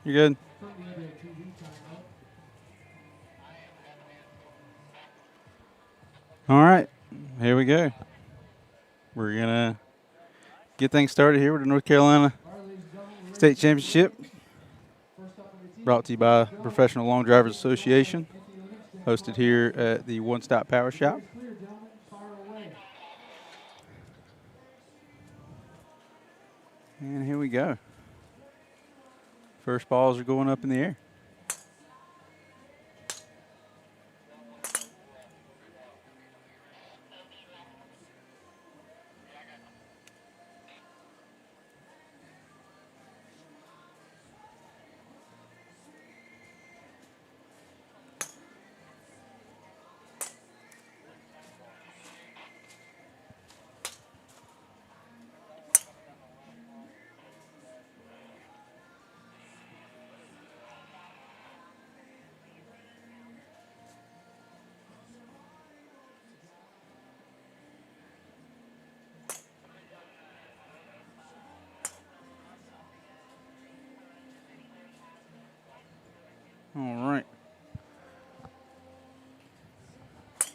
You're good. All right, here we go. We're gonna get things started here with the North Carolina State Championship, brought to you by Professional Long Drivers Association, hosted here at the One Stop Power Shop. And here we go. First balls are going up in the air. All right.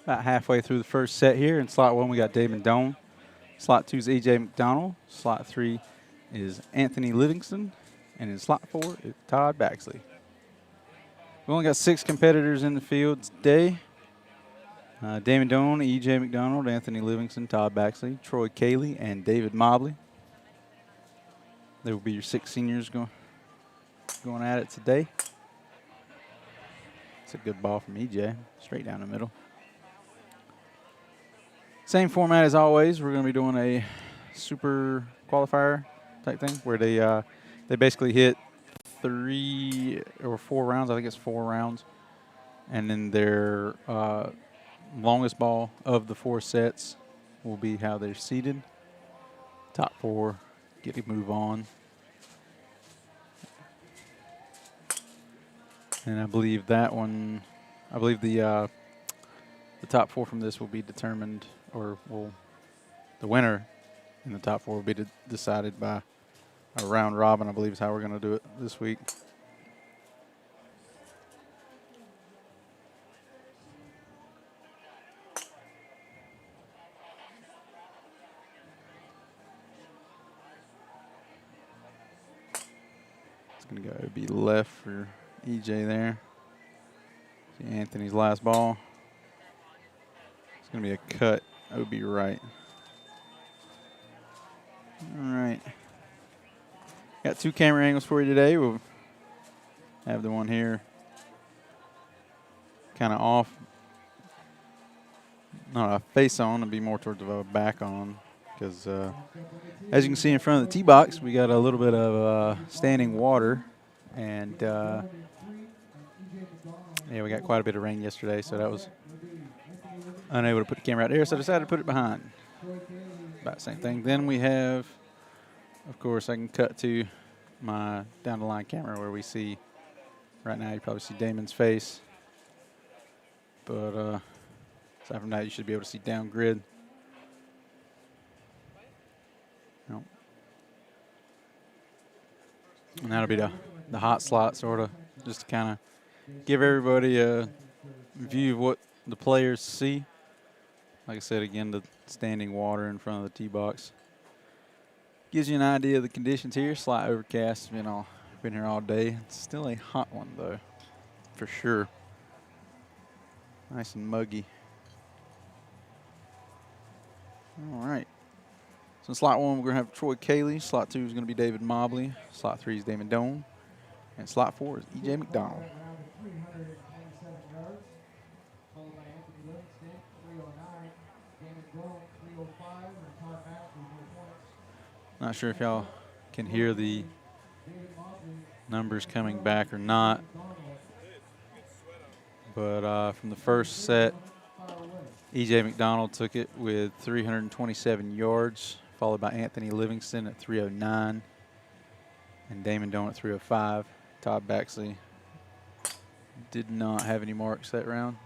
About halfway through the first set here. In slot 1, we got David Doan. Slot 2 is E.J. McDonald. Slot 3 is Anthony Livingston. And in slot 4 is Todd Baxley. We only got 6 competitors in the field today. Damon Doan, E.J. McDonald, Anthony Livingston, Todd Baxley, Troy Cayley, and David Mobley. They will be your 6 seniors going at it today. It's a good ball from E.J., straight down the middle. Same format as always. We're going to be doing a super qualifier type thing where they basically hit 3 or 4 rounds. I think it's 4 rounds. And then their longest ball of the 4 sets will be how they're seeded. Top 4 get to move on. And I believe that one, the top 4 from this will be determined, or the winner in the top 4 will be decided by a round robin, I believe is how we're going to do it this week. It's going to go be left for EJ there. See Anthony's last ball. It's going to be a cut. OB right. All right. Got 2 camera angles for you today. We'll have the one here kind of off. Not a face on, it'll be more towards the back on. Because as you can see in front of the tee box, we got a little bit of standing water. And yeah, we got quite a bit of rain yesterday, so that was unable to put the camera out there, so I decided to put it behind. About the same thing. Then we have, of course, I can cut to my down the line camera where we see, right now you probably see Damon's face. But aside from that, you should be able to see down grid. Nope. And that'll be the hot slot, sort of, just to kind of give everybody a view of what the players see. Like I said, again, the standing water in front of the tee box gives you an idea of the conditions here. Slight overcast, been here all day. It's still a hot one, though, for sure. Nice and muggy. All right. So in slot 1, we're going to have Troy Cayley. Slot 2 is going to be David Mobley. Slot 3 is Damon Doan. And slot 4 is E.J. McDonald. Not sure if y'all can hear the numbers coming back or not. But from the first set, E.J. McDonald took it with 327 yards, followed by Anthony Livingston at 309, and Damon Doan at 305. Todd Baxley did not have any marks that round.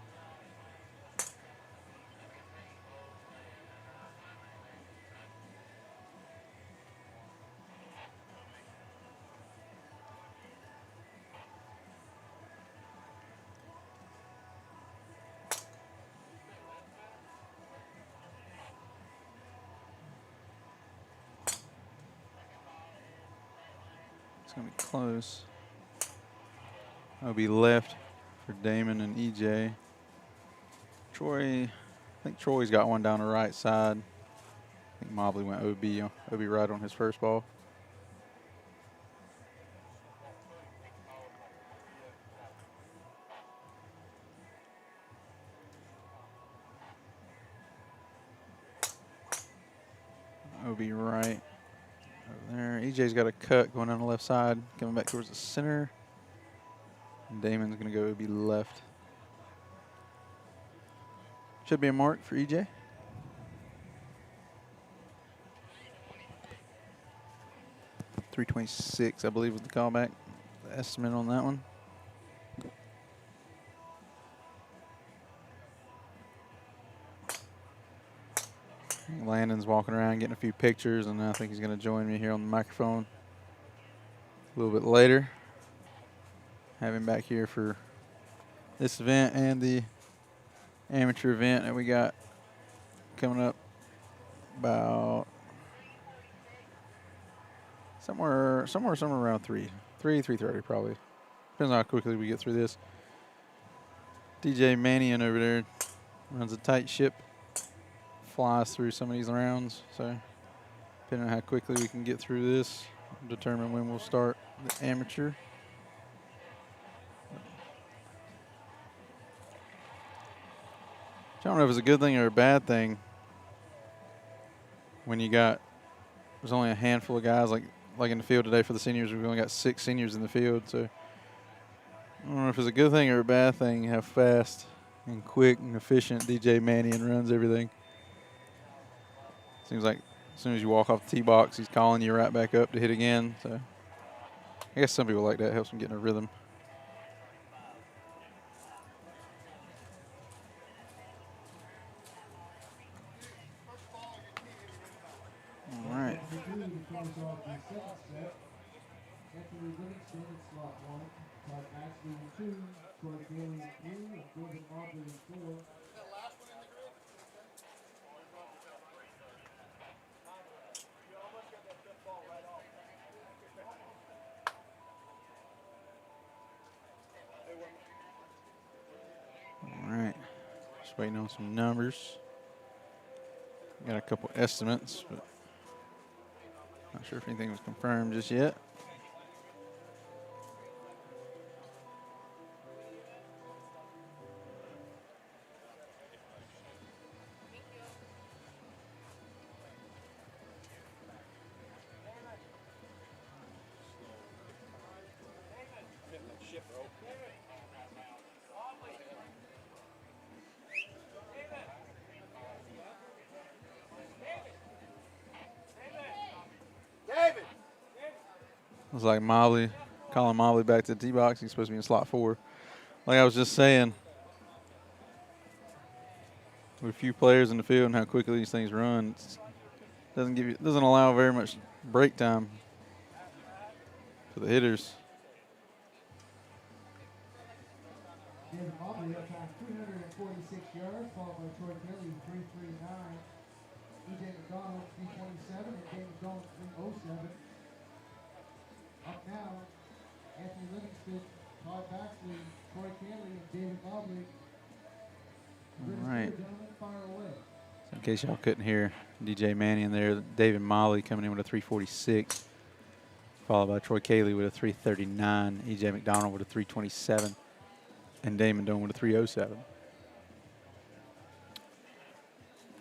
It's going to be close. That'll be left for Damon and EJ. Troy, I think Troy's got one down the right side. I think Mobley went OB right on his first ball. OB right over there. EJ's got a cut going on the left side, coming back towards the center. And Damon's going to go OB left. Should be a mark for EJ. .326, I believe, was the callback. The estimate on that one. Landon's walking around getting a few pictures, and I think he's going to join me here on the microphone a little bit later. Have him back here for this event and the amateur event that we got coming up about somewhere around 3:30 probably. Depends on how quickly we get through this. DJ Mannion over there runs a tight ship, flies through some of these rounds. So depending on how quickly we can get through this, determine when we'll start the amateur. I don't know if it's a good thing or a bad thing when there's only a handful of guys like in the field today for the seniors. We've only got 6 seniors in the field, so I don't know if it's a good thing or a bad thing how fast and quick and efficient DJ Mannion runs everything. Seems like as soon as you walk off the tee box, he's calling you right back up to hit again. So I guess some people like that. It helps them get in a rhythm. All right. All right. Just waiting on some numbers. Got a couple estimates, but not sure if anything was confirmed just yet. It's like Mobley, calling Mobley back to the tee box. He's supposed to be in slot 4. Like I was just saying, with a few players in the field and how quickly these things run, it doesn't allow very much break time for the hitters. Mobley up time 346 yards, followed by Troy Kelly 339, EJ McDonald 327, and James Jones 307. Up now, Anthony Livingston, Todd Baxley, Troy Kelly, and David Mobley. All right. Gentlemen, fire away. So in case y'all couldn't hear DJ Mannion there, David Mobley coming in with a 346, followed by Troy Cayley with a 339, EJ McDonald with a 327, and Damon Doan with a 307.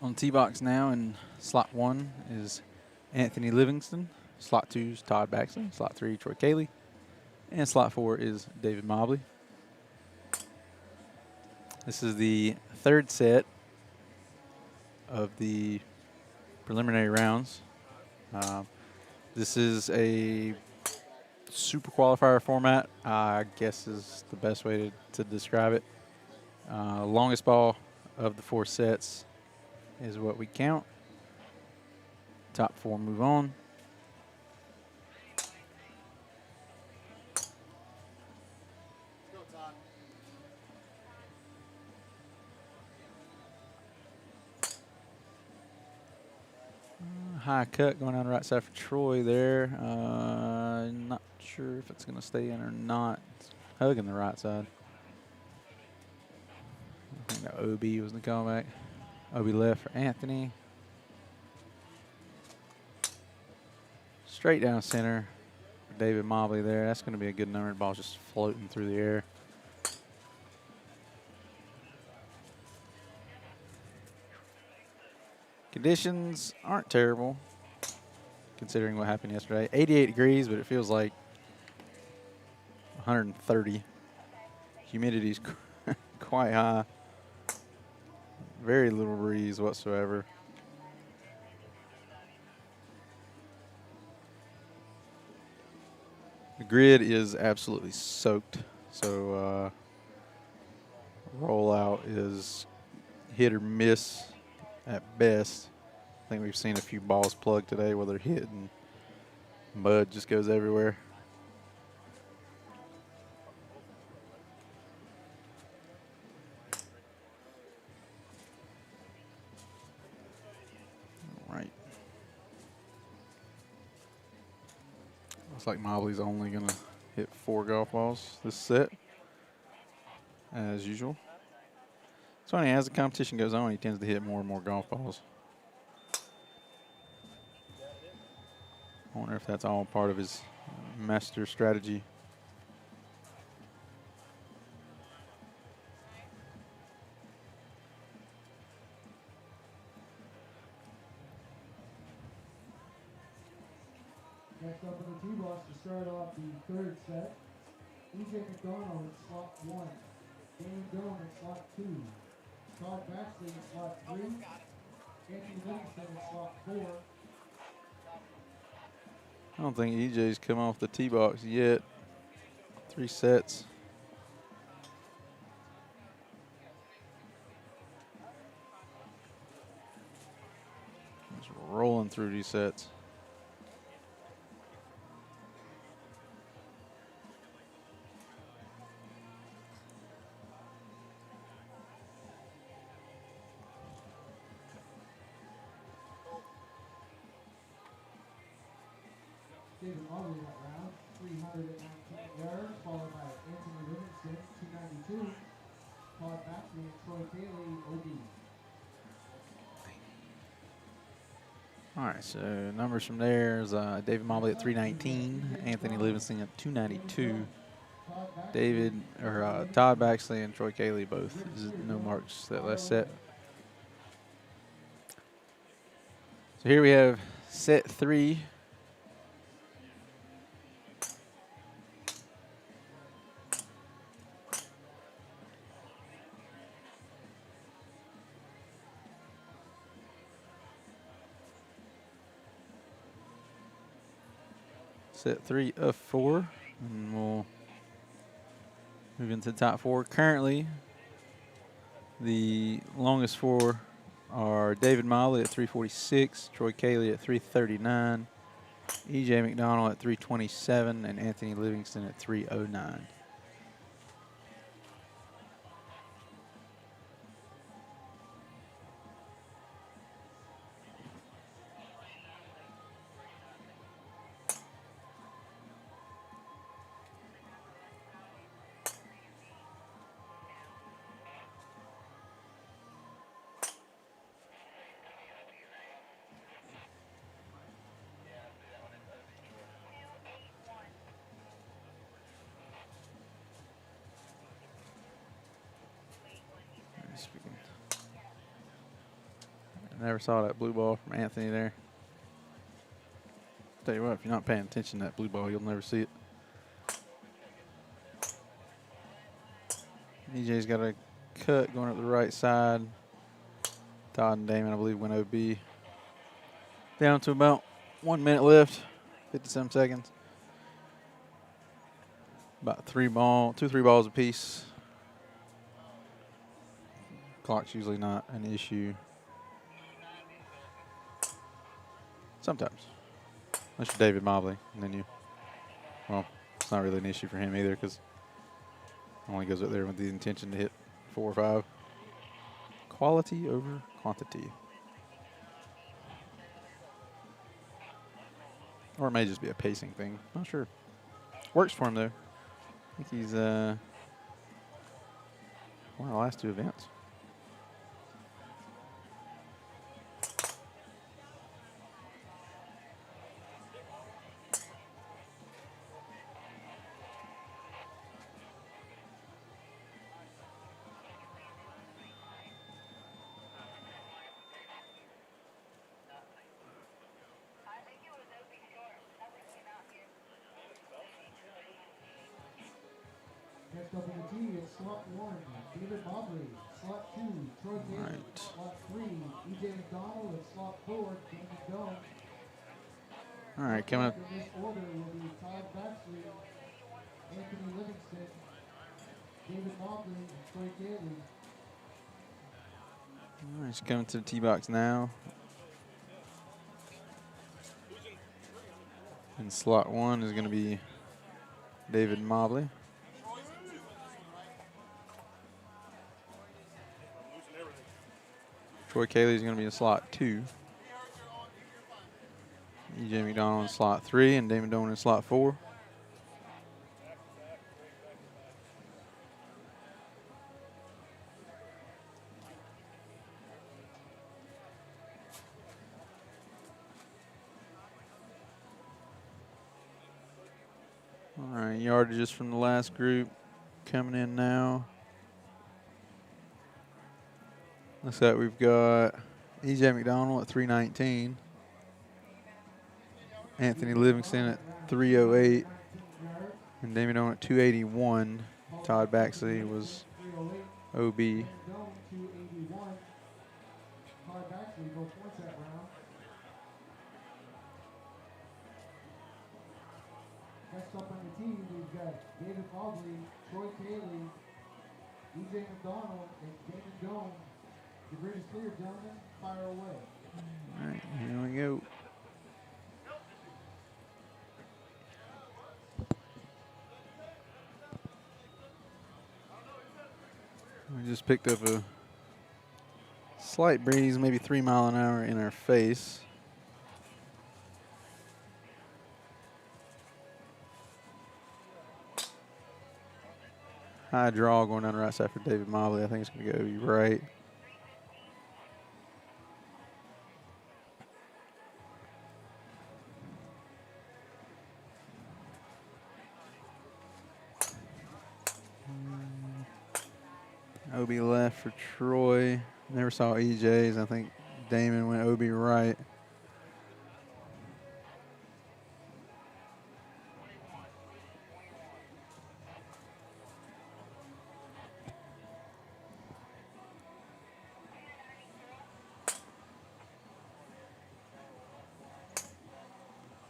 On tee box now in slot 1 is Anthony Livingston. Slot 2 is Todd Baxley. Slot 3, Troy Cayley. And slot 4 is David Mobley. This is the 3rd set of the preliminary rounds. This is a super qualifier format, I guess is the best way to describe it. Longest ball of the 4 sets is what we count. Top 4 move on. high cut going down the right side for Troy there. Not sure if it's going to stay in or not. It's hugging the right side. I think the OB was the callback. OB left for Anthony. Straight down center for David Mobley there. That's going to be a good number. The ball's just floating through the air. Conditions aren't terrible considering what happened yesterday. 88 degrees, but it feels like 130. Humidity's quite high. Very little breeze whatsoever. The grid is absolutely soaked, so rollout is hit or miss at best. I think we've seen a few balls plugged today where they're hit and mud just goes everywhere. All right. Looks like Mobley's only going to hit 4 golf balls this set, as usual. It's funny, as the competition goes on, he tends to hit more and more golf balls. I wonder if that's all part of his master strategy. Next up on the tee box to start off the third set, E.J. McDonald at slot 1, Damon Doan at slot 2, Todd Baxley at slot 3, Anthony Livingston at slot 4. I don't think EJ's come off the tee box yet. 3 sets. Just rolling through these sets. David Mobley that round, 319 yards, followed by Anthony Livingston, 292. Todd Baxley and Troy Cayley, OB. All right, so numbers from there is David Mobley at 319, Anthony Livingston at 292. Todd Baxley and Troy Cayley both no marks that last set. So here we have set 3. Set 3 of 4, and we'll move into the top 4. Currently, the longest 4 are David Mobley at 346, Troy Cayley at 339, E.J. McDonald at 327, and Anthony Livingston at 309. I never saw that blue ball from Anthony there. Tell you what, if you're not paying attention to that blue ball, you'll never see it. EJ's got a cut going up the right side. Todd and Damon, I believe, went OB. Down to about 1 minute left, 57 seconds. About 3 balls apiece. Clock's usually not an issue. Sometimes. Unless you're David Mobley, and then well, it's not really an issue for him either because only goes up there with the intention to hit 4 or 5. Quality over quantity. Or it may just be a pacing thing. Not sure. Works for him, though. I think he's won the last 2 events. Next up in the tee is slot 1, David Mobley. Slot 2, Troy Gates. Right. Slot 3, EJ McDonald. And slot 4, Damon Doan. All right, coming up. In this order will be Todd Baxley, Anthony Livingston, David Mobley, and Troy Gailey. All right, he's coming to the tee box now. And slot 1 is going to be David Mobley. Troy Cayley is going to be in slot 2. EJ McDonald in slot 3 and Damon Doan in slot 4. All right, yardages from the last group coming in now. Looks like we've got EJ McDonald at 319. Anthony Livingston at 308. And Damon Doan at 281. Todd Baxley was OB. Doan 281. Todd Baxley, no points that round. Next up on the team, we've got David Mobley, Troy Cayley, EJ McDonald, and Damon Doan. The grid is clear, gentlemen. Fire away. All right, here we go. We just picked up a slight breeze, maybe 3 mile an hour in our face. High draw going down the right side for David Mobley. I think it's going to go right. OB left for Troy. Never saw EJ's. I think Damon went OB right.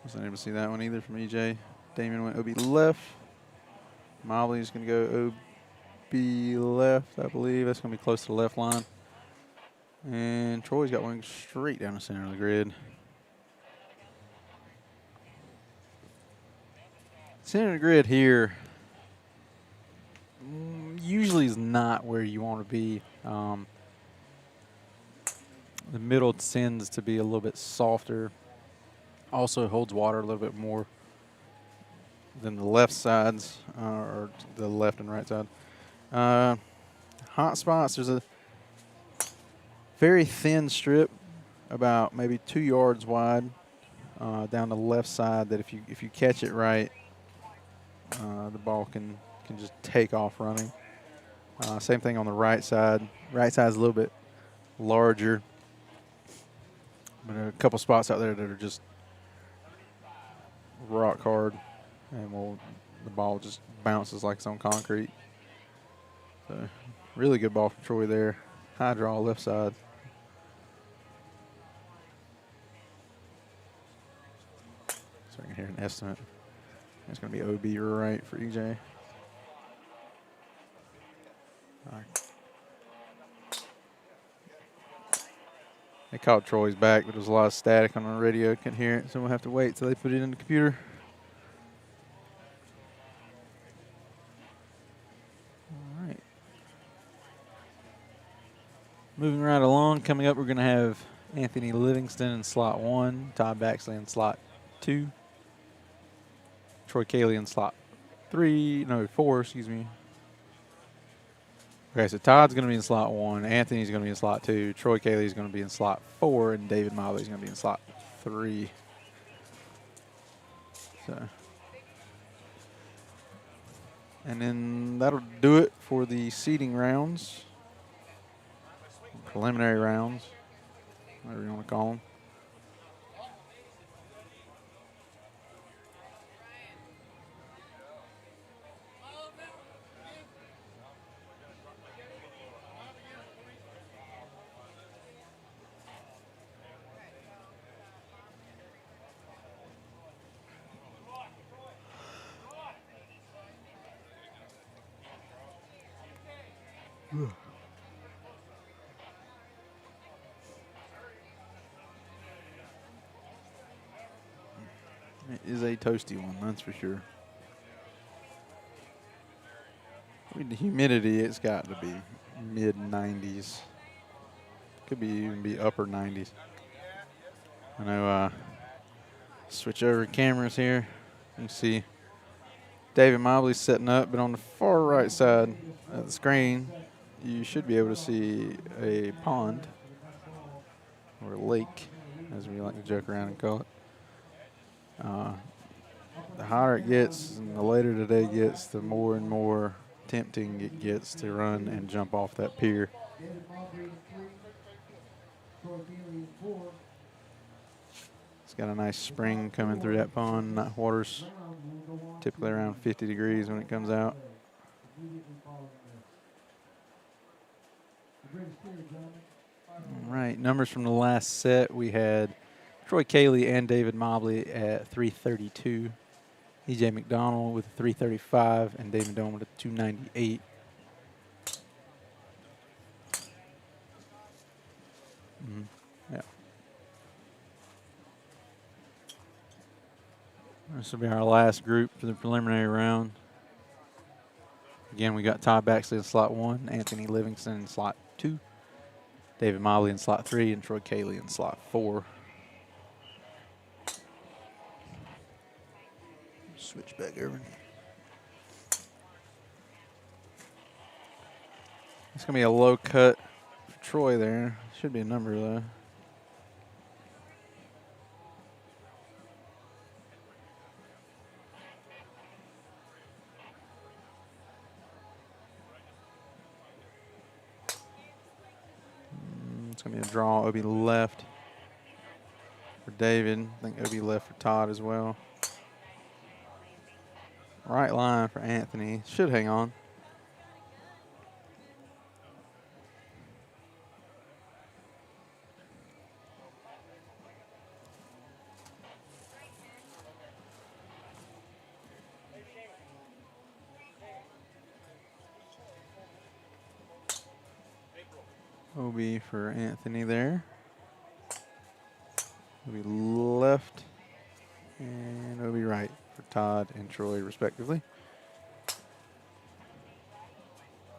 Wasn't able to see that one either from EJ. Damon went OB left. Mobley's going to go OB left, I believe. That's going to be close to the left line. And Troy's got one straight down the center of the grid. Center of the grid here usually is not where you want to be. The middle tends to be a little bit softer. Also holds water a little bit more than the left sides, or the left and right side. Hot spots, there's a very thin strip, about maybe 2 yards wide, down the left side, that if you catch it right, the ball can just take off running. Same thing on the right side. Right side's a little bit larger, but there are a couple spots out there that are just rock hard, and the ball just bounces like it's on concrete. So, really good ball from Troy there. High draw left side. So I can hear an estimate. It's going to be OB right for EJ. All right. They called Troy's back, but there was a lot of static on the radio. Couldn't hear it, so we'll have to wait till they put it in the computer. All right. Moving right along, coming up, we're going to have Anthony Livingston in slot 1, Todd Baxley in slot 2. Troy Cayley in slot 4, excuse me. Okay, so Todd's going to be in slot 1, Anthony's going to be in slot 2, Troy Cayley's going to be in slot 4, and David Mobley's going to be in slot 3. So, and then that'll do it for the seeding rounds, preliminary rounds, whatever you want to call them. It is a toasty one, that's for sure. With the humidity, it's got to be mid-90s. Could be even be upper 90s. I know. Switch over cameras here. You can see David Mobley setting up, but on the far right side of the screen, you should be able to see a pond or a lake, as we like to joke around and call it. The hotter it gets and the later the day gets, the more and more tempting it gets to run and jump off that pier. It's got a nice spring coming through that pond. That water's typically around 50 degrees when it comes out. All right, numbers from the last set. We had Troy Cayley and David Mobley at 332. EJ McDonald with a 335 and David Doan with a 298. Yeah. This will be our last group for the preliminary round. Again, we got Todd Baxley in slot 1, Anthony Livingston in slot 2, David Mobley in slot 3, and Troy Cayley in slot 4. Switch back over. It's going to be a low cut for Troy there. Should be a number, though. It's going to be a draw. Obi left for David. I think Obi left for Todd as well. Right line for Anthony. Should hang on. Obi for Anthony there. Obi left and Obi right for Todd and Troy respectively.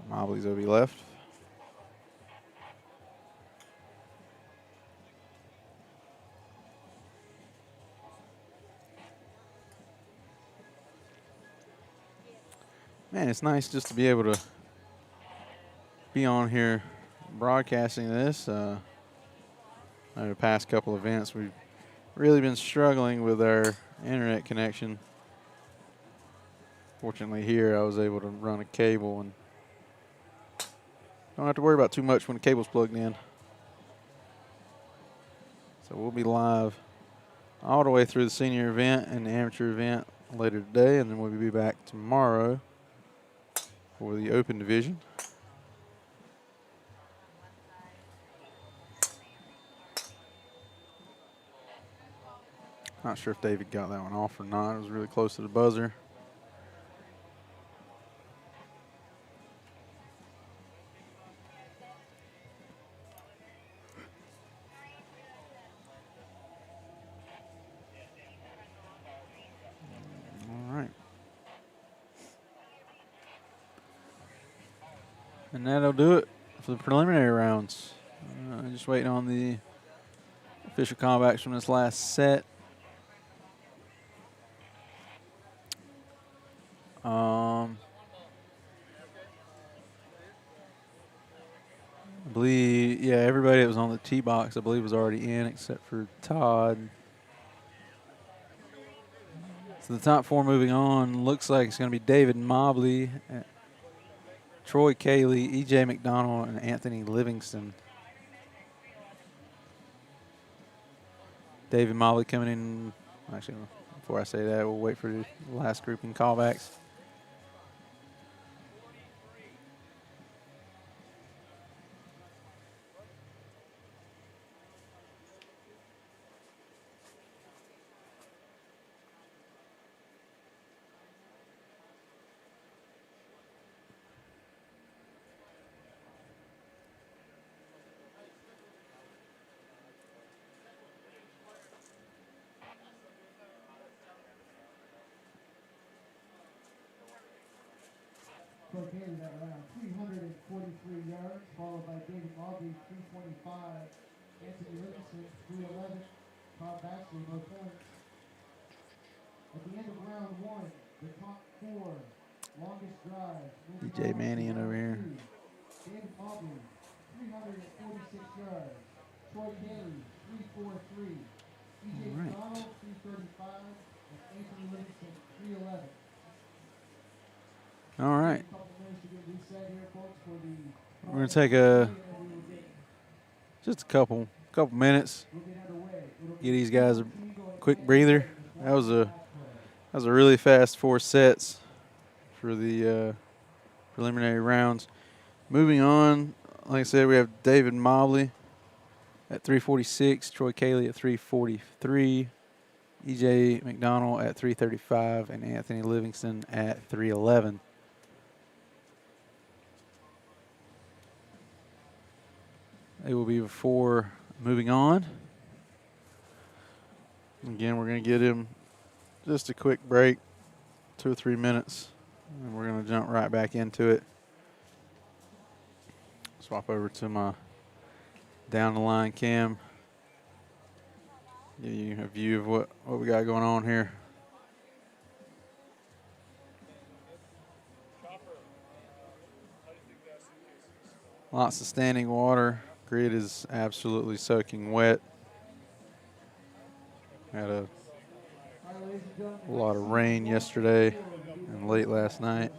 Mobley's Obi left. Man, it's nice just to be able to be on here broadcasting this. Over the past couple events, we've really been struggling with our internet connection. Fortunately here, I was able to run a cable and don't have to worry about too much when the cable's plugged in. So we'll be live all the way through the senior event and the amateur event later today, and then we'll be back tomorrow for the open division. Not sure if David got that one off or not. It was really close to the buzzer. All right. And that'll do it for the preliminary rounds. Just waiting on the official comebacks from this last set. I believe, yeah, everybody that was on the tee box, I believe, was already in except for Todd. So the top 4 moving on looks like it's going to be David Mobley, Troy Cayley, E.J. McDonald, and Anthony Livingston. David Mobley coming in. Actually, before I say that, we'll wait for the last grouping callbacks. Troy Cayley that round, 343 yards, followed by David Mobley, 325. Anthony Livingston, 311. Tom Baxley, no points. At the end of round 1, the top 4 longest drives. DJ Mannion over here. David Mobley, 346 yards. Troy Cayley, 343. E.J. McDonald, 335. And Anthony Livingston, 311. All right. A couple minutes to get reset here, folks, for the We're going to take just a couple minutes. Give these guys a quick breather. That was a really fast 4 sets for the preliminary rounds. Moving on, like I said, we have David Mobley at 346, Troy Cayley at 343, E.J. McDonald at 335, and Anthony Livingston at 311. It will be before moving on. Again, we're going to get him just a quick break, 2 or 3 minutes, and we're going to jump right back into it. Swap over to my down the line cam. Give you a view of what we got going on here. Lots of standing water. Grid is absolutely soaking wet. Had a lot of rain yesterday and late last night.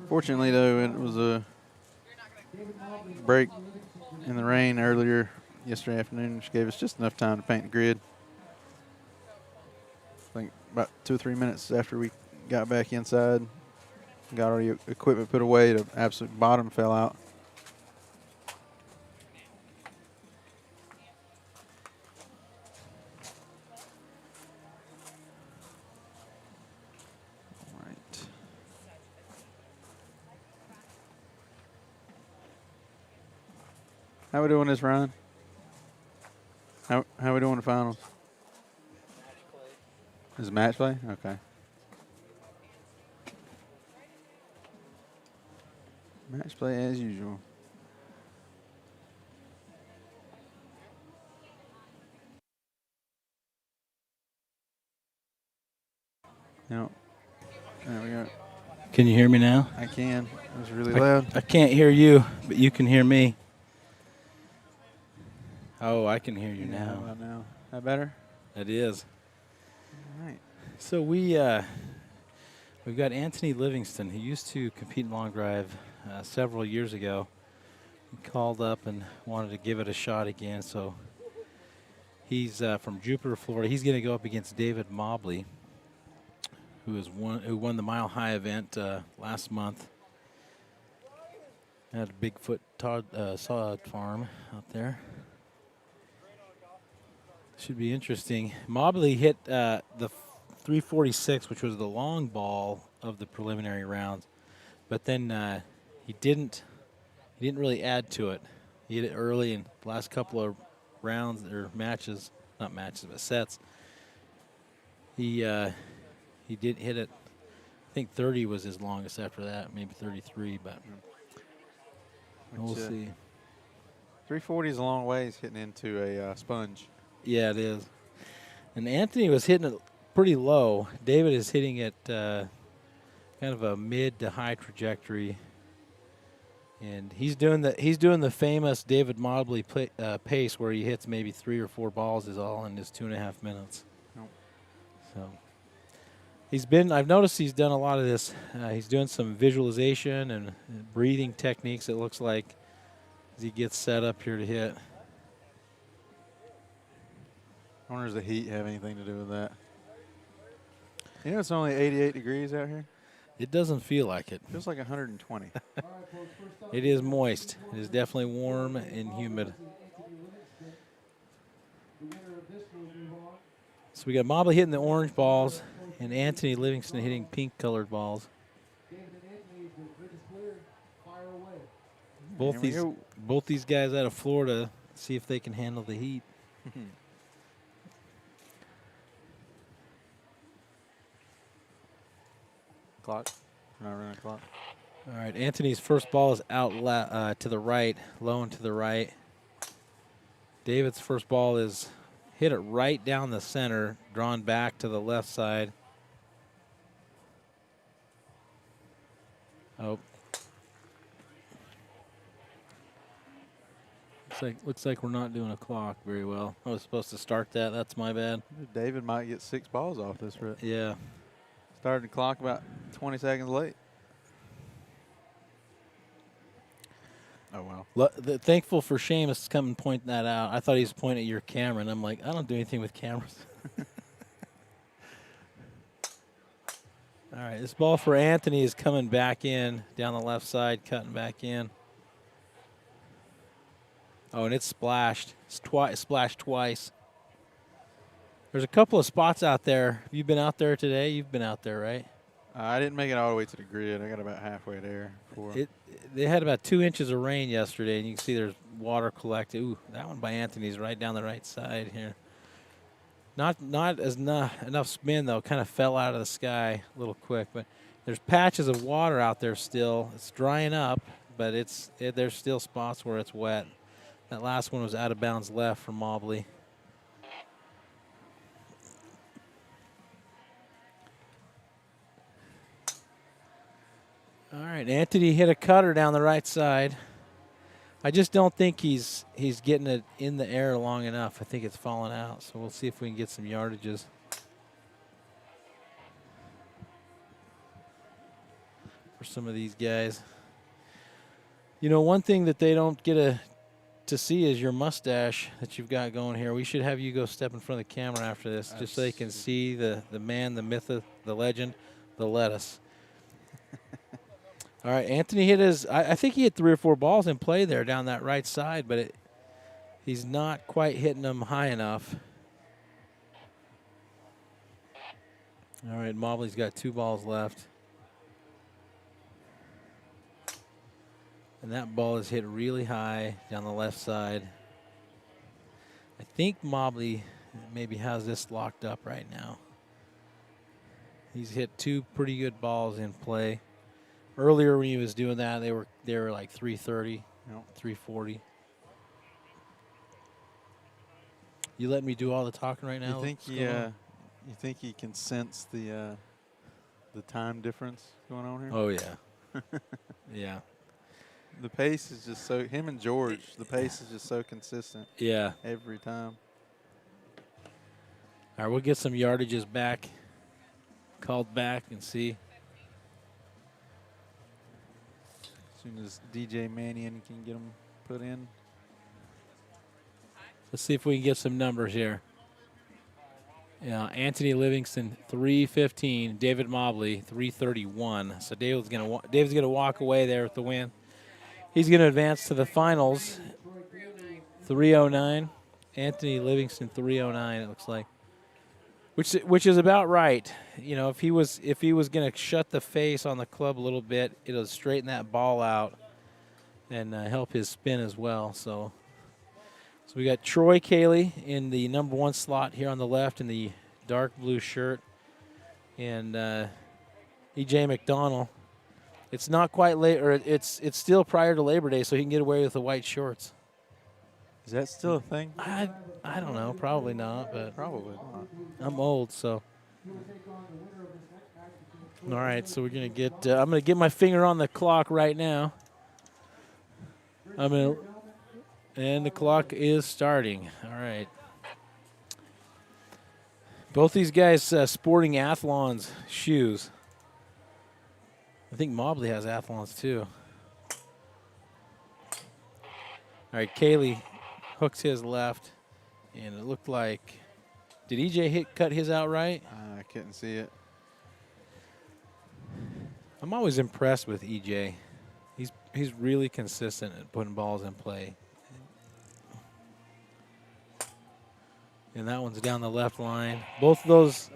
Fortunately, though, it was a break in the rain earlier yesterday afternoon, which gave us just enough time to paint the grid. I think about 2 or 3 minutes after we got back inside, got all the equipment put away, the absolute bottom fell out. All right. How we doing this, Ryan? How we doing the finals? Is it match play? Okay. Match play as usual. There we go. Can you hear me now? I can. It was really loud. I can't hear you, but you can hear me. Oh, I can hear you How now. about now? That better? It is. All right. So we've got Anthony Livingston, who used to compete in long drive several years ago. He called up and wanted to give it a shot again. So he's from Jupiter, Florida. He's going to go up against David Mobley, who won the Mile High event last month at a Bigfoot sod farm out there. Should be interesting. Mobley hit the 346, which was the long ball of the preliminary rounds, but then he didn't really add to it. He hit it early in the last couple of rounds or matches, not matches, but sets. He did hit it. I think 30 was his longest after that, maybe 33, but we'll see. 340 is a long ways hitting into a sponge. Yeah, it is. And Anthony was hitting it pretty low. David is hitting it kind of a mid to high trajectory. And he's doing the famous David Mobley pace where he hits maybe 3 or 4 balls is all in his 2.5 minutes. Nope. So I've noticed he's done a lot of this. He's doing some visualization and breathing techniques, it looks like, as he gets set up here to hit. I wonder does the heat have anything to do with that? You know it's only 88 degrees out here? It doesn't feel like it. Feels like 120. It is moist. It is definitely warm and humid. So we got Mobley hitting the orange balls and Anthony Livingston hitting pink colored balls. Both these guys out of Florida, see if they can handle the heat. Clock. We're not running a clock. All right, Anthony's first ball is out to the right, low and to the right. David's first ball is hit it right down the center, drawn back to the left side. Oh. Looks like we're not doing a clock very well. I was supposed to start that. That's my bad. David might get 6 balls off this rip. Yeah. Started the clock about 20 seconds late. Oh, well. Thankful for Seamus to come and point that out. I thought he was pointing at your camera, and I'm like, I don't do anything with cameras. All right, this ball for Anthony is coming back in, down the left side, cutting back in. Oh, and it's splashed. It's splashed twice. There's a couple of spots out there. Have you been out there today? You've been out there, right? I didn't make it all the way to the grid. I got about halfway there. They had about 2 inches of rain yesterday, and you can see there's water collected. Ooh, that one by Anthony's right down the right side here. Not enough spin, though. Kind of fell out of the sky a little quick. But there's patches of water out there still. It's drying up, but there's still spots where it's wet. That last one was out of bounds left for Mobley. All right, Anthony hit a cutter down the right side. I just don't think he's getting it in the air long enough. I think it's falling out, so we'll see if we can get some yardages. For some of these guys. You know, one thing that they don't get to see is your mustache that you've got going here. We should have you go step in front of the camera after this, just so they can see the man, the myth, the legend, the lettuce. All right, Anthony hit I think he hit 3 or 4 balls in play there down that right side, but he's not quite hitting them high enough. All right, Mobley's got 2 balls left. And that ball is hit really high down the left side. I think Mobley maybe has this locked up right now. He's hit 2 pretty good balls in play. Earlier when he was doing that, they were like 330, 340. You letting me do all the talking right now? You think he can sense the time difference going on here? Oh yeah, yeah. The pace is just so him and George. The pace is just so consistent. Yeah, every time. All right, we'll get some yardages back, called back, and see. As soon as DJ Mannion can get them put in. Let's see if we can get some numbers here. Yeah, Anthony Livingston 315, David Mobley 331. So David's gonna walk away there with the win. He's gonna advance to the finals. 309. Anthony Livingston 309. It looks like. Which is about right. You know, if he was going to shut the face on the club a little bit, it'll straighten that ball out and help his spin as well. So we got Troy Cayley in the number 1 slot here on the left in the dark blue shirt, and E.J. McDonald. It's not quite late, or it's still prior to Labor Day, so he can get away with the white shorts. Is that still a thing? I don't know, probably not, but Probably not. I'm old, so. All right, so we're gonna get. I'm gonna get my finger on the clock right now. And the clock is starting. All right. Both these guys sporting Athlon's shoes. I think Mobley has Athlon's too. All right, Kaylee hooks his left, and it looked like. Did EJ cut his out right? I couldn't see it. I'm always impressed with EJ. He's really consistent at putting balls in play. And that one's down the left line. Both of those,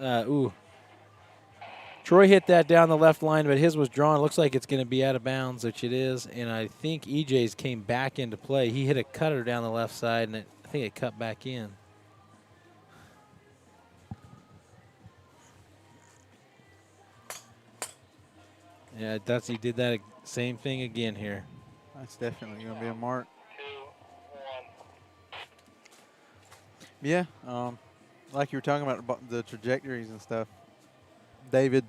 Troy hit that down the left line, but his was drawn. Looks like it's going to be out of bounds, which it is. And I think EJ's came back into play. He hit a cutter down the left side, and I think it cut back in. Yeah, he did that same thing again here. That's definitely going to be a mark. Yeah, like you were talking about the trajectories and stuff, David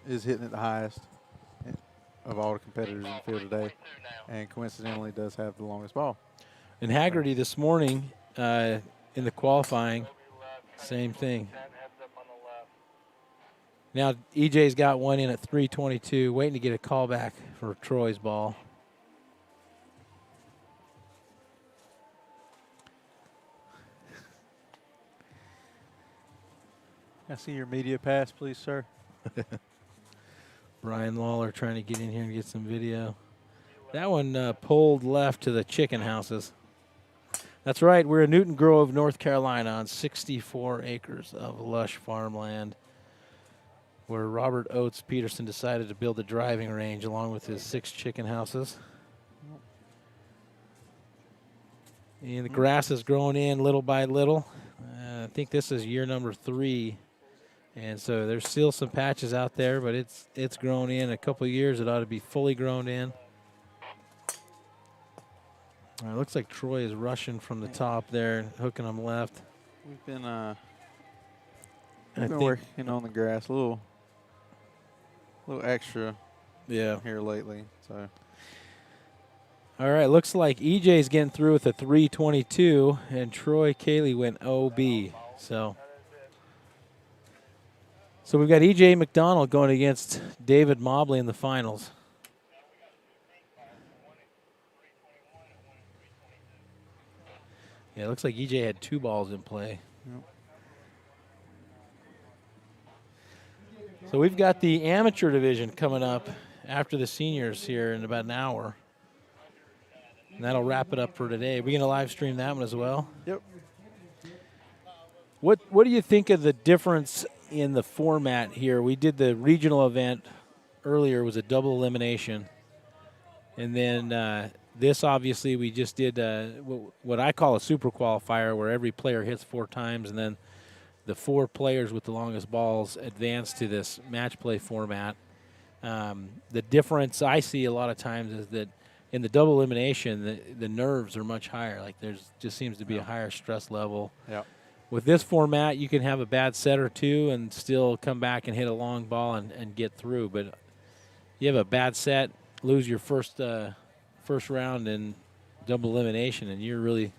is hitting it the highest of all the competitors in the field today, and coincidentally does have the longest ball. And Haggerty this morning in the qualifying, same thing. Now EJ's got one in at 3:22, waiting to get a call back for Troy's ball. Can I see your media pass, please, sir? Brian Lawler trying to get in here and get some video. That one pulled left to the chicken houses. That's right. We're in Newton Grove, North Carolina, on 64 acres of lush farmland, where Robert Oates Peterson decided to build a driving range along with his 6 chicken houses. And the grass is growing in little by little. I think this is year number 3. And so there's still some patches out there, but it's grown in. A couple of years, it ought to be fully grown in. All right, looks like Troy is rushing from the top there, hooking them left. We've been working on the grass a little extra here lately. So. All right, looks like EJ's getting through with a 3:22, and Troy Cayley went OB. So we've got EJ McDonald going against David Mobley in the finals. Yeah, it looks like EJ had 2 balls in play. Yep. So we've got the amateur division coming up after the seniors here in about an hour. And that'll wrap it up for today. We're going to live stream that one as well. Yep. What do you think of the difference in the format here? We did the regional event earlier. It was a double elimination. And then this, obviously, we just did what I call a super qualifier, where every player hits 4 times, and then the 4 players with the longest balls advance to this match play format. The difference I see a lot of times is that in the double elimination, the nerves are much higher. Like there's just seems to be a higher stress level. Yep. With this format, you can have a bad set or 2 and still come back and hit a long ball and get through. But you have a bad set, lose your first round in double elimination, and you're really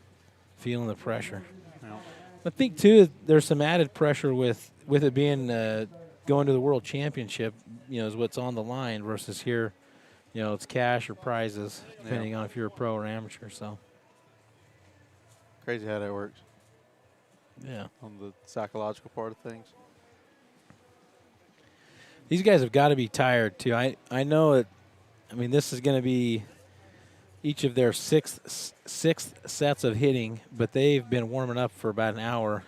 feeling the pressure. Yep. I think, too, there's some added pressure with it being going to the World Championship, is what's on the line versus here. It's cash or prizes, depending on if you're a pro or amateur. So Crazy how that works. Yeah. On the psychological part of things. These guys have got to be tired, too. I know it. I mean, this is going to be each of their sixth sets of hitting, but they've been warming up for about an hour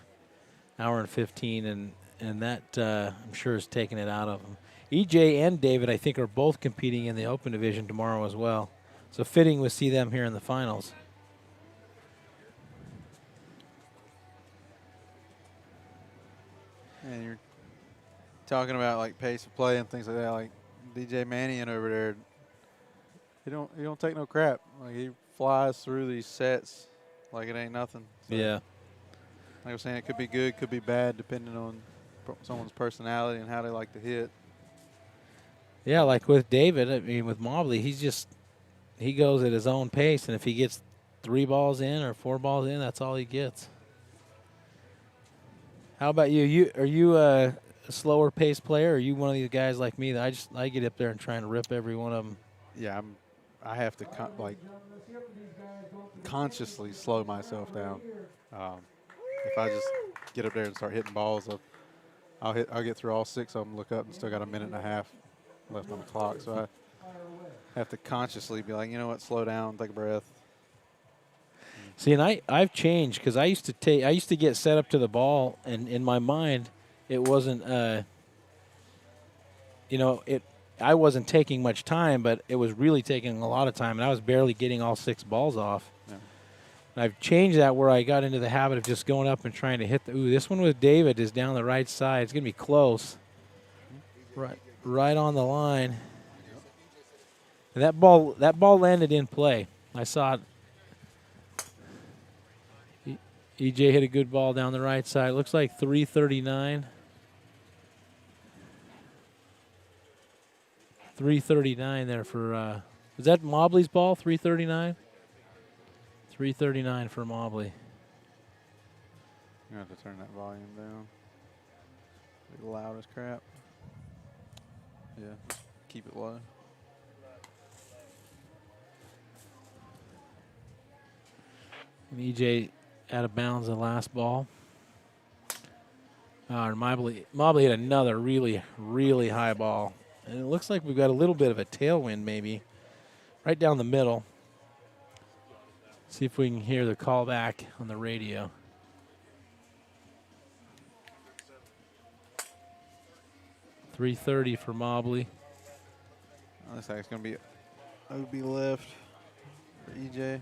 and 15, and that I'm sure is taking it out of them. EJ and David, I think, are both competing in the Open Division tomorrow as well. So fitting we see them here in the finals. And you're talking about like pace of play and things like that. Like DJ Mannion over there, he don't take no crap. Like he flies through these sets like it ain't nothing. So, Yeah. like I was saying, it could be good, could be bad, depending on someone's personality and how they like to hit. Yeah, like with David, I mean, with Mobley, he goes at his own pace, and if he gets 3 balls in or 4 balls in, that's all he gets. How about you? Are you a slower pace player? Or are you one of these guys like me that I get up there and try and rip every one of them? Yeah, I have to consciously slow myself down. If I just get up there and start hitting balls, I'll get through all 6 of them, look up, and still got a minute and a half left on the clock. So I have to consciously be like, you know what, slow down, take a breath. See, and I've changed because I used to get set up to the ball, and in my mind, it wasn't I wasn't taking much time, but it was really taking a lot of time, and I was barely getting all 6 balls off. Yeah. And I've changed that where I got into the habit of just going up and trying to hit this one with David is down the right side. It's going to be close. Right on the line. And that ball landed in play. I saw it. EJ hit a good ball down the right side. Looks like 339. 339 there for, was that Mobley's ball, 339? 339 for Mobley. You have to turn that volume down. It's loud as crap. Yeah, just keep it low. And EJ out of bounds the last ball. Mobley hit another really, really high ball. And it looks like we've got a little bit of a tailwind maybe. Right down the middle. See if we can hear the call back on the radio. .330 for Mobley. Looks like it's going to be OB left for EJ.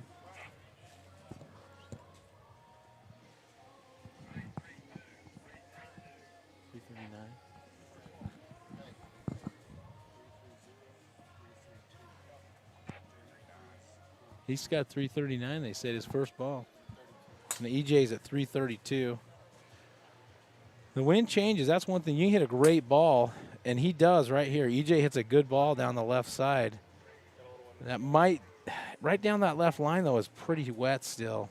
He's got 339, they said, his first ball. And the EJ's at 332. The wind changes. That's one thing. You can hit a great ball, and he does right here. EJ hits a good ball down the left side. That might, right down that left line, though, is pretty wet still.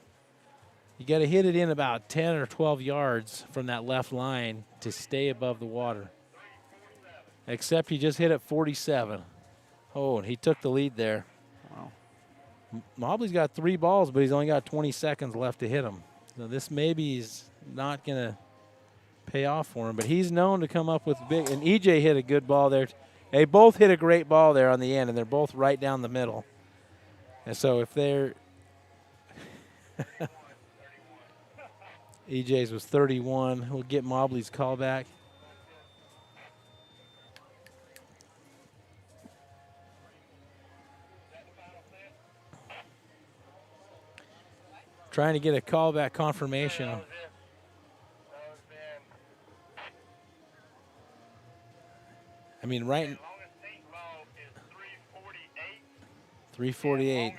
You got to hit it in about 10 or 12 yards from that left line to stay above the water. Except he just hit it 47. Oh, and he took the lead there. Wow. Mobley's got 3 balls, but he's only got 20 seconds left to hit them. So this maybe is not going to pay off for him, but he's known to come up with big. And EJ hit a good ball there. They both hit a great ball there on the end, and they're both right down the middle. And so if they're EJ's was 31, we'll get Mobley's call back. Trying to get a callback confirmation. I mean, right. 348.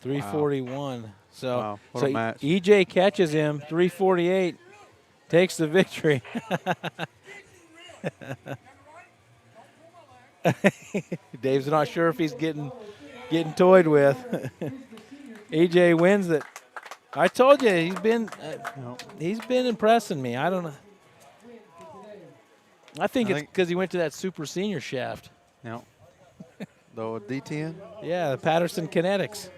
341. Wow. So, Wow, what a match. EJ catches him. 348. Takes the victory. Dave's not sure if he's getting toyed with. EJ wins it. I told you he's been impressing me. I don't know. I think it's because he went to that super senior shaft. Yep. The D10? Yeah, the Patterson Kinetics.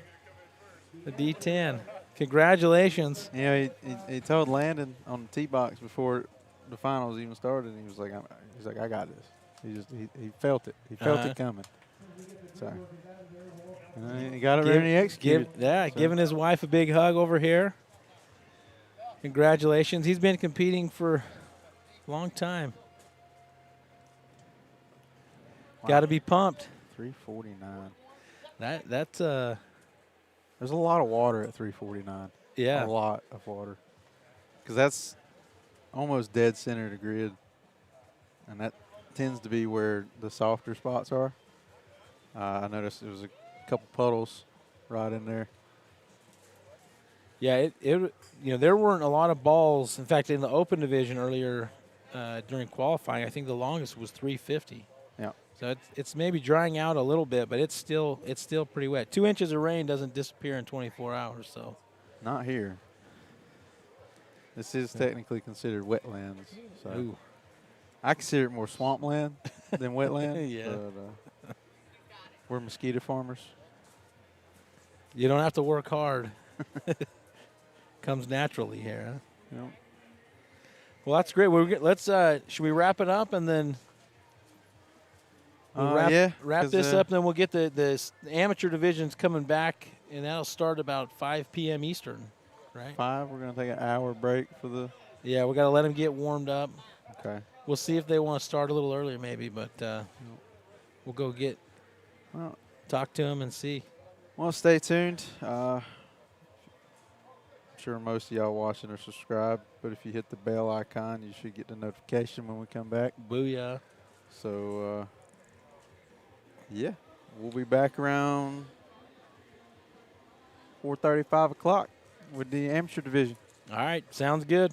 The D10. Congratulations. You know, he told Landon on the tee box before the finals even started, and he was like, I got this. He felt it. He felt it coming. So he got it there and he executed. Giving his wife a big hug over here. Congratulations. He's been competing for a long time. Wow. Got to be pumped. 349. That's There's a lot of water at 349. Yeah. A lot of water. Because that's almost dead center of the grid. And that tends to be where the softer spots are. I noticed there was a couple puddles right in there. Yeah, there weren't a lot of balls. In fact, in the open division earlier during qualifying, I think the longest was 350. Yeah. So it's maybe drying out a little bit, but it's still pretty wet. 2 inches of rain doesn't disappear in 24 hours. So Not here. This is technically considered wetlands. So Ooh. I consider it more swampland than wetland. Yeah. But, we're mosquito farmers. You don't have to work hard. Comes naturally here. Huh? You know, Well, that's great. Let's should we wrap it up and then we'll wrap 'cause, this up, and then we'll get the amateur divisions coming back, and that'll start about 5 p.m. Eastern, right? 5. We're gonna take an hour break for the. Yeah, we got to let them get warmed up. Okay. We'll see if they want to start a little earlier, maybe, but we'll go Well, talk to them and see. well, stay tuned. I'm sure most of y'all watching are subscribed, but if you hit the bell icon, you should get the notification when we come back. Booyah! So, yeah, we'll be back around 4:30, 5 o'clock with the amateur division. All right, sounds good.